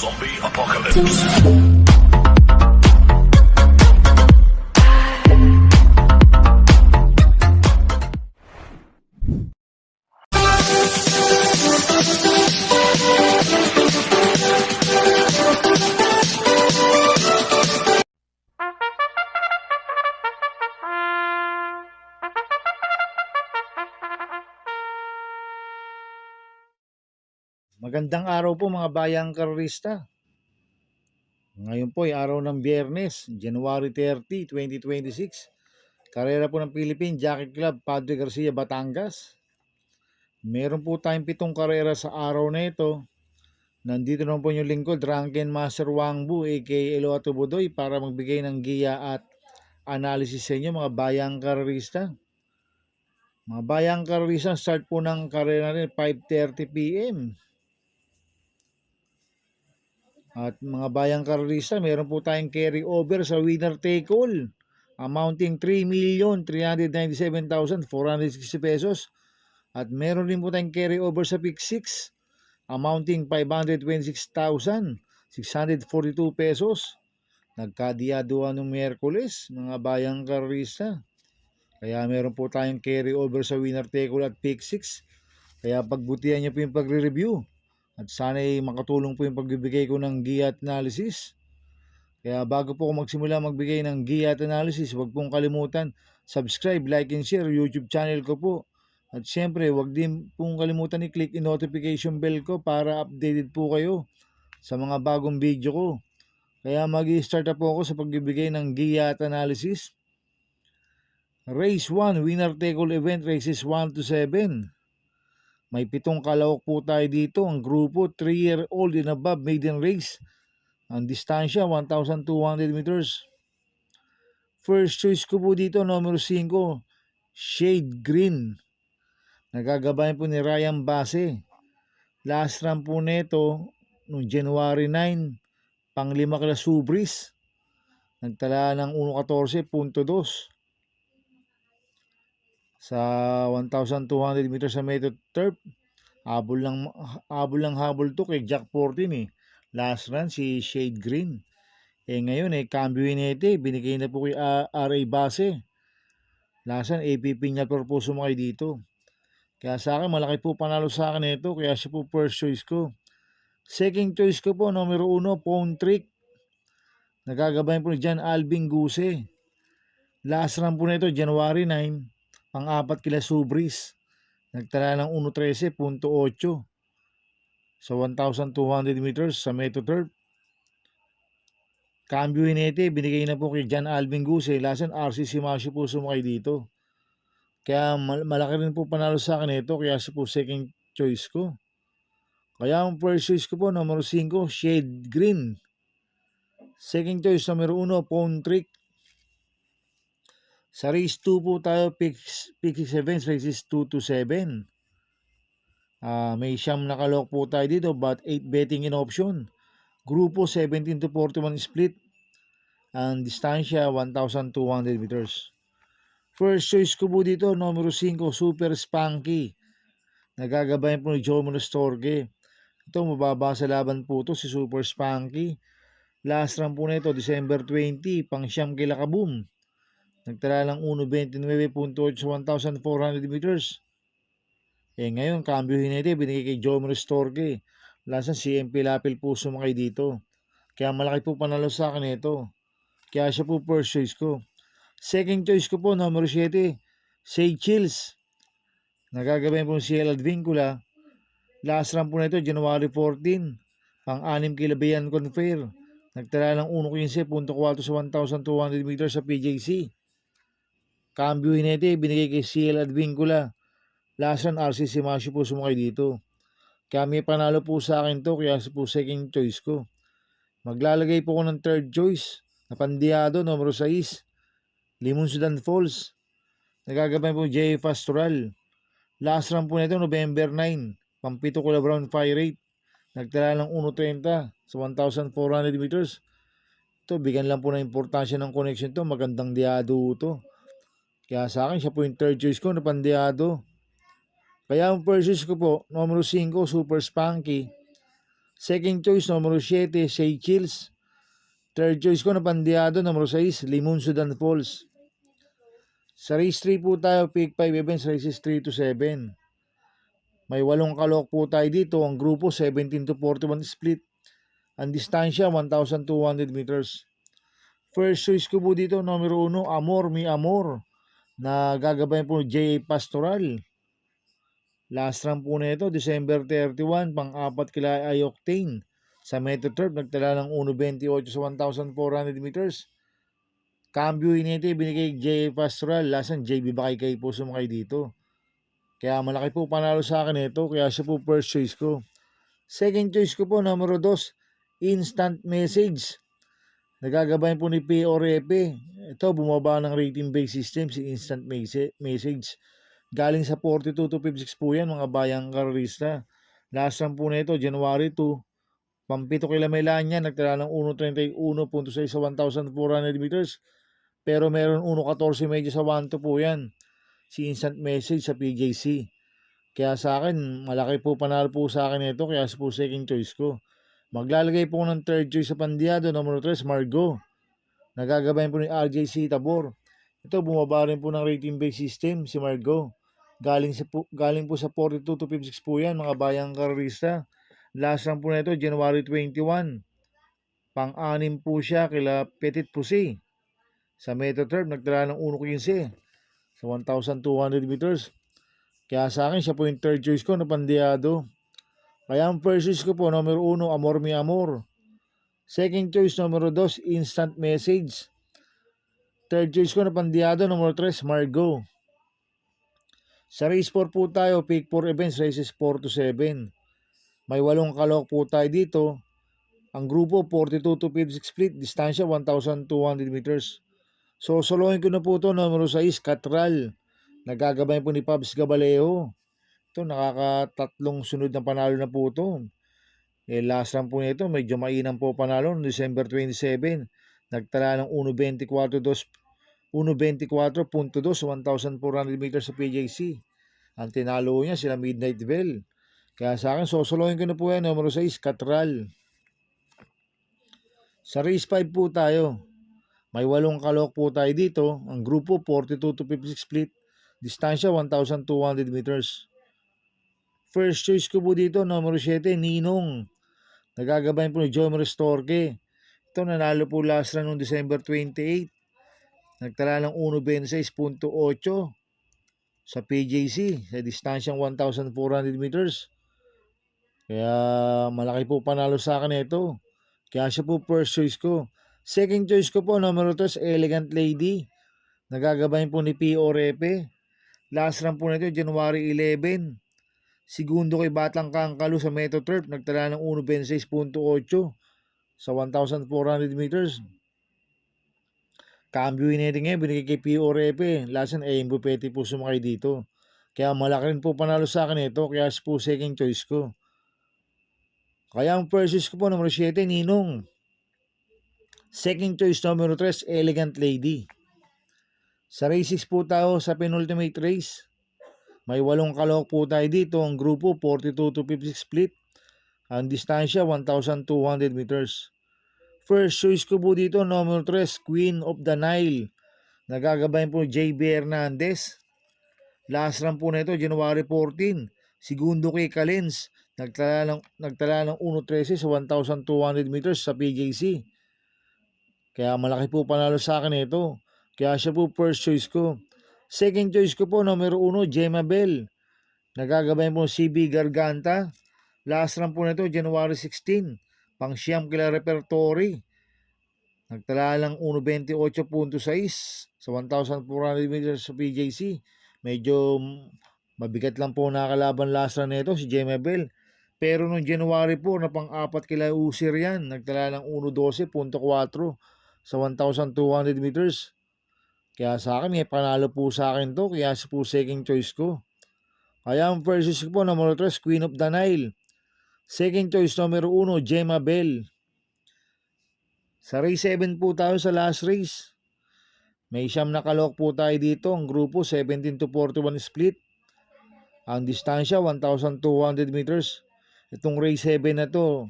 Zombie Apocalypse. Magandang araw po mga bayang karorista. Ngayon po ay araw ng Biyernes, January 30, 2026. Karera po ng Philippine Jockey Club, Padre Garcia, Batangas. Meron po tayong 7 karera sa araw na ito. Nandito naman po yung lingkod, Drunken Master Wangbu, aka Eloato Budoy, para magbigay ng giya at analysis sa inyo mga bayang karorista. Mga bayang karorista, start po ng karera natin 5:30 p.m. At mga bayang karorista, meron po tayong carry over sa winner take all amounting 3,397,460 pesos. At meron din po tayong carry over sa pick 6 amounting 526,642 pesos. Nagkadiyaduan ng Miyerkules, mga bayang karorista. Kaya meron po tayong carry over sa winner take all at pick 6. Kaya pagbutihan niyo po yung pagre-review. At sana ay makatulong po yung pagbibigay ko ng giya at analysis. Kaya bago po ako magsimula magbigay ng giya at analysis, huwag pong kalimutan subscribe, like, and share YouTube channel ko po. At syempre, huwag din pong kalimutan i-click yung notification bell ko para updated po kayo sa mga bagong video ko. Kaya mag-i-start na po ako sa pagbibigay ng giya at analysis. Race 1, winner take all event, races 1 to 7. May 7 kalawak po tayo dito. Ang grupo, 3-year-old and above maiden race. Ang distansya, 1,200 meters. First choice ko po dito, numero 5, Shade Green. Nagagabayan po ni Ryan Base. Last run po nito, noong January 9, pang-5 kila Subris. Nagtala ng 1.14.2 sa 1,200 meters sa Metro Turf. Habol lang to kay Jack 14 eh. Last run si Shade Green. Ngayon cambio inete, binigay na po kay RA Base. Last run APP niya purpose sumakay dito. Kaya sa akin malaki po panalo sa akin ito, kaya siya po first choice ko. Second choice ko po, numero 1, Phone Trick. Nagagabayan po ni John Alvin Guse. Last run po nito January 9, pang-4 kila Subris. Nagtala ng 1.13.8 sa 1,200 meters sa Metro Turf. Cambio inete, binigay na po kay John Alvin Guse. Lasan RC Simasyo po sumakay dito. Kaya malaki rin po panalo sa akin ito, kaya siya po second choice ko. Kaya ang first choice ko po, numero 5, Shade Green. Second choice, numero 1, Phone Trick. Sa race 2 po tayo, pick 6 events, races 2 to 7. May siyam nakalok po tayo dito, but 8 betting in option. Grupo 17 to 41 split. Ang distansya 1,200 meters. First choice ko po dito, numero 5, Super Spunky. Nagagabayan po ni Joe Monostorge. Ito, mababa sa laban po to si Super Spunky. Last run po nito, December 20, pang siyam kila Kaboom. Nagtala lang 1.29.8 sa 1,400 meters. Ngayon, cambio hinete, binigay kay Joe Monostorge. Last run, CMP Lapil po sumakay dito. Kaya malaki po panalo sa akin ito. Kaya siya po first choice ko. Second choice ko po, numero 7, Say Chills. Nagagabayan po si CL Advincula. Last run po nito, January 14, pang-6 kila Bayan Confair. Nagtala ng 1.15.4 sa 1,200 meters sa PJC. Cambio hinete, binigay kay CL Advincula. Last run, RC Simasyo po sumakay dito. Kaya may panalo po sa akin to, kaya po second choice ko. Maglalagay po ko ng third choice na Pandiado, numero 6, Limon Sudan Falls. Nagagabayan po J. Pastoral. Last run po nito, November 9, pang-7 kila Brown Fire Rate. Nagtala ng 1.30 sa 1,400 meters. Ito, bigyan lang po ng importansya ng connection to. Magandang diado to. Kaya sa akin, siya po yung third choice ko na Pandiado. Kaya ang first choice ko po, numero 5, Super Spunky. Second choice, numero 7, Seychelles. Third choice ko na pandiado, numero 6, Limon Sudan Falls. Sa race 3 po tayo, pick 5 events, races 3 to 7. May 8 kalok po tayo dito. Ang grupo, 17 to 41 split. Ang distansya, 1,200 meters. First choice ko po dito, numero 1, Amor Mi Amor, na gagabayan po J.A. Pastoral. Last run po na ito, December 31, pang-apat kila Ioctane. Sa Metro Turf, nagtala ng 1.28 sa 1,400 meters. Cambio nito, binigay J.A. Pastoral. Lasan, JB Bakay po sumakay dito. Kaya malaki po panalo sa akin ito, kaya siya po first choice ko. Second choice ko po, numero 2, Instant Message. Nagagabayan po ni P.O. Repe. Ito, bumaba ng rating-based system si Instant Message. Galing sa 42 to 56 po yan, mga bayang karerista. Last run po na ito, January 2. Pampito kila Melania, nagtala ng 1.31.6 sa 1,400 meters. Pero meron 1.14 medyo sa 1-2 po yan. Si Instant Message sa PJC. Kaya sa akin, malaki po panalo po sa akin ito, kaya po second choice ko. Maglalagay po ng third choice sa pandiado, numero 3, Margo. Nagagabayan po ni RJC Tabor. Ito, bumaba rin po ng rating-based system si Margo. Galing po sa 42 to 56 po yan, mga bayang karerista. Last run po na ito, January 21. Pang-anim po siya kila Petit Pussy. Sa Metro Turf, nagtala ng 1.15 sa 1,200 meters. Kaya sa akin, siya po yung third choice ko na pandiado. Kaya ang first choice ko po, numero 1, Amor Mi Amor. Second choice, numero 2, Instant Message. Third choice ko na pandiado, numero 3, Margo. Sa race 4 po tayo, pick 4 events, races 4 to 7. May 8 kalok po tayo dito. Ang grupo, 42 to 56 split, distansya 1,200 meters. So, solohin ko na po ito, numero 6, Catral. Nagagabayan po ni Pabs Gabaleo. Ito, nakakatatlong sunod na panalo na po ito. Last run po nito, medyo mainam po panalo noong December 27. Nagtala ng 1.24.2 sa 1,400 meters sa PJC. Ang tinalo niya sila Midnight Bell. Kaya sa akin, sosolohin ko na po yan, numero 6, Catral. Sa race 5 po tayo. May 8 kalok po tayo dito. Ang grupo, 42 to 56 split. Distansya, 1,200 meters. First choice ko po dito, numero 7, Ninong. Nagagabayan po ni Jomer Storke. Ito, nanalo po last run noong December 28. Nagtala ng 1.26.8 sa PJC sa distansyang 1,400 meters. Kaya malaki po panalo sa akin ito. Kaya siya po first choice ko. Second choice ko po, numero 3, Elegant Lady. Nagagabayan po ni P.O. Repe. Last run po nito, January 11. Segundo kay Batang Kangkalu sa Metro Turf, nagtala ng 1.26.8 sa 1,400 meters. Cambio natin ngayon, binigay kay P.O. Repe. Lasan, Embo Petty po sumakay dito. Kaya malaki rin po panalo sa akin ito, kaya po second choice ko. Kaya ang first choice ko po, numero 7, Ninong. Second choice, numero 3, Elegant Lady. Sa race 6 po tayo sa penultimate race. May 8 kalok po tayo dito. Ang grupo, 42 to 56 split. Ang distansya, 1,200 meters. First choice ko po dito, number 3, Queen of the Nile. Nagagabayan po J.B. Hernandez. Last run po na ito, January 14. Segundo kay Calens. Nagtala ng 1.13 sa 1,200 meters sa PJC. Kaya malaki po panalo sa akin ito. Kaya siya po first choice ko. Second choice ko po, numero 1, Gemma Bell. Nagagabayan po CB Garganta. Last run po na ito, January 16. Pang-siyam kila repertory. Nagtala lang 1.28.6 sa 1,400 meters sa PJC. Medyo mabigat lang po nakalaban last run nito si Gemma Bell. Pero noong January po, na pang-apat kila Usir yan. Nagtala ng 1.12.4 sa 1,200 meters. Kaya sa akin, may panalo po sa akin to. Kaya po second choice ko. Kaya ang first choice ko po, numero 3, Queen of the Nile. Second choice, numero 1, Gemma Bell. Sa race 7 po tayo sa last race. May siyam na kalok po tayo dito. Ang grupo, 17 to 41 split. Ang distansya, 1,200 meters. Itong race 7 na to,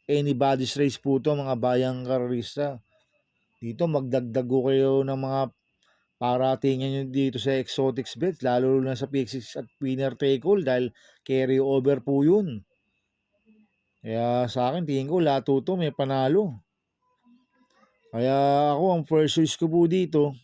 anybody's race po to mga bayang karerista. Dito magdagdag ko kayo ng mga paratingan nyo dito sa exotics bets, lalo na sa Pick 6 at winner take all dahil carry over po yun. Kaya sa akin, tingin ko lahat to may panalo. Kaya ako, ang first choice ko po dito,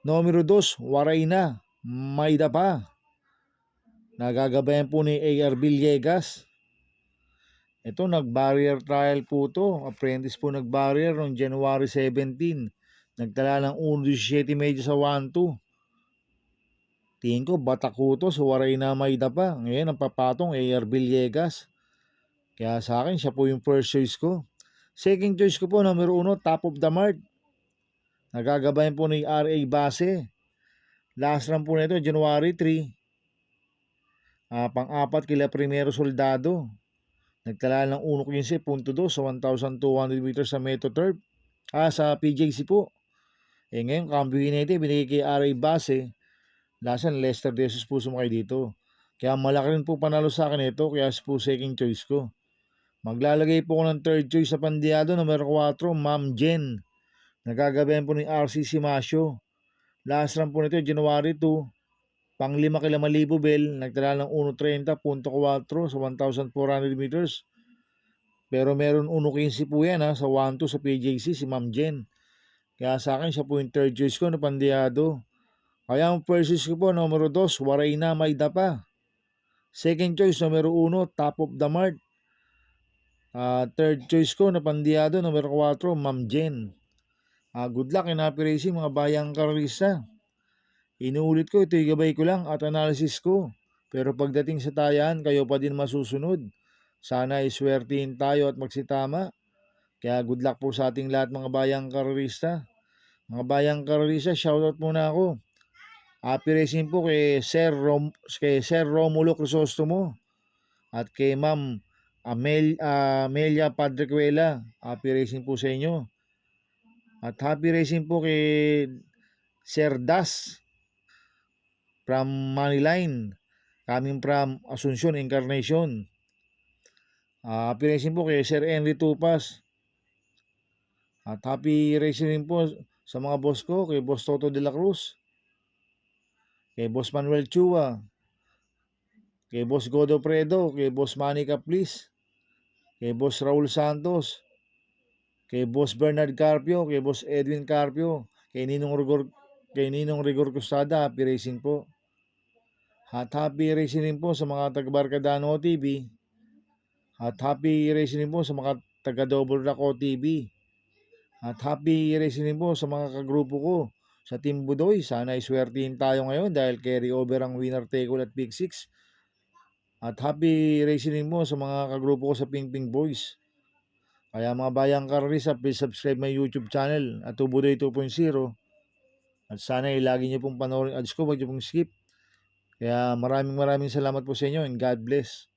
numero 2, Warayna, Mayda pa. Nagagabayan po ni A.R. Villegas. Ito, nag-barrier trial po to. Apprentice po nag-barrier noong January 17. Nagtala ng 1.17 medyo sa 1-2. Tingin ko, batak ko to sa Warayna Mayda pa. Ngayon, ang papatong A.R. Villegas. Kaya sa akin, siya po yung first choice ko. Second choice ko po, numero 1, Top of the Mart. Nagagabayan po ni R.A. Base. Last run po nito, January 3. Pang-apat kila Primero Soldado. Nagtala ng 1.15.2 sa 1,200 meters sa Metro Turf. Sa PJC po. Ngayon, kampiyon natin, binigay kay R.A. Base. Lasan, Lester De Jesus po sumakay dito. Kaya malaki rin po panalo sa akin ito, kaya po second choice ko. Maglalagay po ko ng third choice sa pandiado, numero 4, Ma'am Jen. Nagagabayan po ni RC Simasio. Last run po nito, January 2. Pang-5 kila Malibu Bell, nagtala ng 1.30.4 sa 1,400 meters. Pero meron 1.15 po yan sa 1-2 sa PJC, si Ma'am Jen. Kaya sa akin, siya po yung third choice ko na pandiado. Kaya ang first choice ko po, numero 2, Warayna Mayda pa. Second choice, numero 1, Top of the Mart. Third choice ko na pandiado, numero 4, Ma'am Jen. Good luck and happy racing mga bayang karista. Inuulit ko, ito'y gabay ko lang at analysis ko. Pero pagdating sa tayan, kayo pa din masusunod. Sana iswertihin tayo at magsitama. Kaya good luck po sa ating lahat mga bayang karista. Mga bayang karista, shoutout muna ako. Happy racing po kay Sir Romulo Crisostomo at kay Ma'am Amelia Padrecuela. Happy racing po sa inyo. At happy racing po kay Sir Das from Maniline, coming from Asuncion, Encarnacion. Happy racing po kay Sir Henry Tupas. At happy racing rin po sa mga boss ko, kay Boss Toto de la Cruz, kay Boss Manuel Chua, kay Boss Godo Predo, kay Boss Manny Caplis, kay Boss Raul Santos, kay Boss Bernard Carpio, kay Boss Edwin Carpio, kay Ninong Rigor Custada. Happy racing po. At happy racing rin po sa mga taga-Barkadano TV. At happy racing rin po sa mga taga-Double Rock TV. At happy racing rin po sa mga kagrupo ko sa Team Budoy. Sana iswertihin tayo ngayon dahil carry over ang winner take all at Pick 6. At happy racing rin po sa mga kagrupo ko sa Ping Ping Boys. Kaya mga bayang karista, please subscribe my YouTube channel at Budoy 2.0. At sana lagi niyo pong panoorin ads ko, wag niyo pong skip. Kaya maraming salamat po sa inyo and God bless.